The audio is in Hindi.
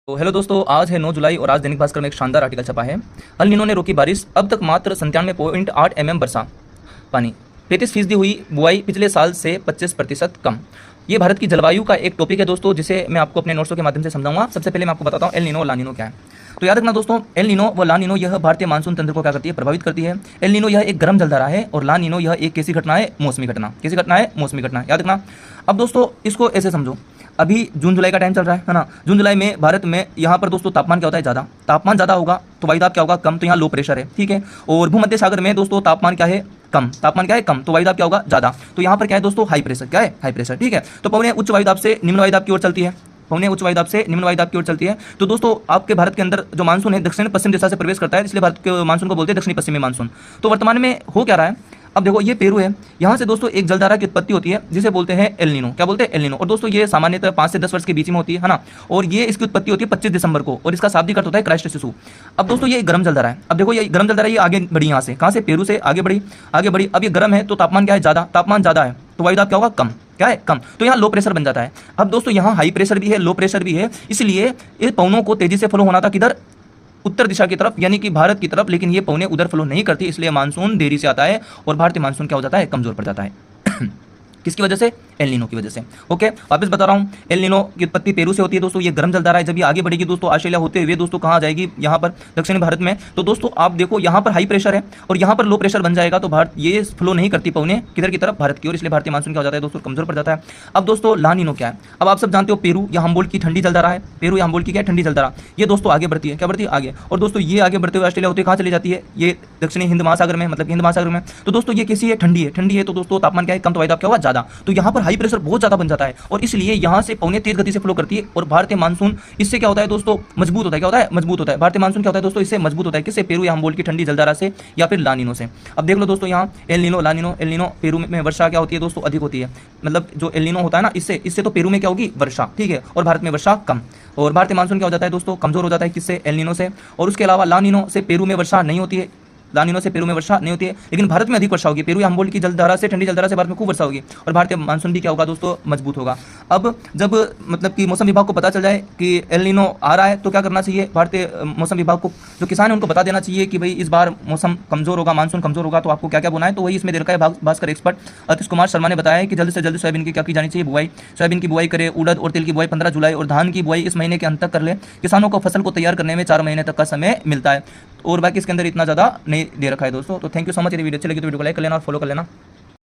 तो हेलो दोस्तों, आज है 9 जुलाई और आज दैनिक भास्कर में एक शानदार आर्टिकल छपा है। अल नीनो ने रोकी बारिश, अब तक मात्र 97.8 mm बरसा पानी। 33% हुई बुआई, पिछले साल से 25% कम। ये भारत की जलवायु का एक टॉपिक है दोस्तों, जिसे मैं आपको अपने नोट्सों के माध्यम से समझाऊंगा। सबसे पहले मैं आपको बताता हूँ एल नीनो और ला नीनो क्या है। तो याद रखना दोस्तों, एल नीनो व ला नीनो यह भारतीय मानसून तंत्र को क्या करती है, प्रभावित करती है। एल नीनो यह एक गर्म जलधारा है और ला नीनो यह एक कैसी घटना है, मौसमी घटना। कैसी घटना है, मौसमी घटना। याद रखना। अब दोस्तों इसको ऐसे समझो, अभी जून जुलाई का टाइम चल रहा है ना। जून जुलाई में भारत में यहाँ पर दोस्तों तापमान क्या होता है, ज़्यादा। तापमान ज़्यादा होगा तो वायुदाब क्या होगा, कम। तो यहाँ लो प्रेशर है, ठीक है। और भूमध्य सागर में दोस्तों तापमान क्या है, कम। तापमान क्या है, कम। तो वायुदाब क्या होगा, ज़्यादा। तो यहाँ पर क्या है दोस्तों, हाई प्रेशर। क्या है, हाई प्रेशर, ठीक है। तो पवनें उच्च वायुदाब से निम्न वायुदाब की ओर चलती है। पवनें उच्च वायुदाब से निम्न वायुदाब की ओर चलती है। तो दोस्तों आपके भारत के अंदर जो मानसून है दक्षिण पश्चिम दिशा से प्रवेश करता है, इसलिए भारत के मानसून को बोलते हैं दक्षिणी पश्चिमी मानसून। तो वर्तमान में हो क्या रहा है, अब देखो ये पेरू है, यहाँ से दोस्तों एक जलधारा की उत्पत्ति होती है जिसे बोलते हैं एल नीनो। क्या बोलते हैं, एल नीनो। और दोस्तों ये सामान्यतः 5 से 10 वर्ष के बीच में होती है ना। और ये इसकी उत्पत्ति होती है 25 दिसंबर को, और इसका शाब्दिक अर्थ होता है क्राइस्ट शिशु। अब दोस्तों ये गर्म जलधारा है। अब देखो ये गर्म जलधारा ये आगे बढ़ी, यहाँ से कहाँ से, पेरू से आगे बढ़ी, आगे बढ़ी। अब ये गर्म है तो तापमान क्या है, ज़्यादा। तापमान ज़्यादा है तो वायुदाब क्या होगा, कम। क्या है, कम। तो यहाँ लो प्रेशर बन जाता है। अब दोस्तों यहाँ हाई प्रेशर भी है, लो प्रेशर भी है, इसलिए इस पवनों को तेजी से फ्लो होना था किधर, उत्तर दिशा की तरफ, यानी कि भारत की तरफ। लेकिन ये पवनें उधर फ्लो नहीं करती, इसलिए मानसून देरी से आता है और भारतीय मानसून क्या हो जाता है, कमजोर पड़ जाता है। किसकी वजह से, एल नीनो की वजह से। ओके, वापस बता रहा हूँ, एल नीनो की उत्पत्ति पेरू से होती है दोस्तों। ये गर्म जलधारा है, जब ये आगे बढ़ेगी दोस्तों ऑस्ट्रेलिया होते हुए दोस्तों कहाँ जाएगी, यहाँ पर दक्षिणी भारत में। तो दोस्तों आप देखो यहाँ पर हाई प्रेशर है और यहाँ पर लो प्रेशर बन जाएगा, तो भारत ये फ्लो नहीं करती पवने किधर की तरफ, भारत की ओर, इसलिए भारतीय मानसून क्या हो जाता है दोस्तों, कमजोर पड़ जाता है। अब दोस्तों ला नीनो क्या है, अब आप सब जानते हो पेरू या हम्बोल्ट की ठंडी जलधारा है। पेरू या हम्बोल्ट की क्या है, ठंडी जलधारा। ये दोस्तों आगे बढ़ती है, क्या बढ़ती है, आगे। और दोस्तों ये आगे बढ़ते हुए ऑस्ट्रेलिया होते कहाँ चली जाती है, ये दक्षिणी हिंद महासागर में, मतलब हिंद महासागर में। तो दोस्तों ये कैसी है, ठंडी है। ठंडी है तो दोस्तों तापमान क्या है, कम। तो वायुदाब क्या होगा, ज्यादा। तो यहाँ पर हाई प्रेशर बहुत ज्यादा बन जाता है और इसलिए यहाँ से पवनें तेज गति से फ्लो करती है और भारतीय मानसून इससे क्या होता है दोस्तों, मजबूत होता है। क्या होता है, मजबूत होता है। भारतीय मानसून क्या होता है दोस्तों, इससे मजबूत होता है। किससे, पेरू या हम्बोल्ट की ठंडी जलधारा से या फिर ला नीनो से। अब देख लो दोस्तों यहाँ एल नीनो, ला नीनो। एल नीनो पेरू में वर्षा क्या होती है दोस्तों, अधिक होती है। मतलब जो एल नीनो होता है ना, इससे तो पेरू में क्या होगी, वर्षा, ठीक है। और भारत में वर्षा कम। और भारतीय मानसून क्या हो जाता है दोस्तों, कमजोर हो जाता है। किससे, एल नीनो से। और उसके अलावा ला नीनो से पेरू में वर्षा नहीं होती है। ला नीनो से पेरू में वर्षा नहीं होती है, लेकिन भारत में अधिक वर्षा होगी। पेरू या हम्बोल्ट की जलधारा से, ठंडी जलधारा से भारत में खूब वर्षा होगी और भारतीय मानसून भी क्या होगा दोस्तों, मजबूत होगा। अब जब मतलब कि मौसम विभाग को पता चल जाए कि एल नीनो आ रहा है तो क्या करना चाहिए, भारतीय मौसम विभाग को, जो किसान है उनको बता देना चाहिए कि भाई इस बार मौसम कमजोर होगा, मानसून कमजोर होगा, तो आपको क्या क्या बोना है। तो वही इसमें दे रखा है। भास्कर एक्सपर्ट अतीश कुमार शर्मा ने बताया कि जल्द से जल्द सोयाबीन की क्या की जानी चाहिए, बुआई। सोयाबीन की बुआई करे, उड़द और तिल की बुआई 15 जुलाई और धान की बुआई इस महीने के अंत तक कर ले। किसानों को फसल को तैयार करने में 4 महीने तक का समय मिलता है और बाकी इसके अंदर इतना ज़्यादा नहीं दे रखा है दोस्तों। तो थैंक यू सो मच। यदि वीडियो अच्छी लगी तो वीडियो को लाइक कर लेना और फॉलो कर लेना।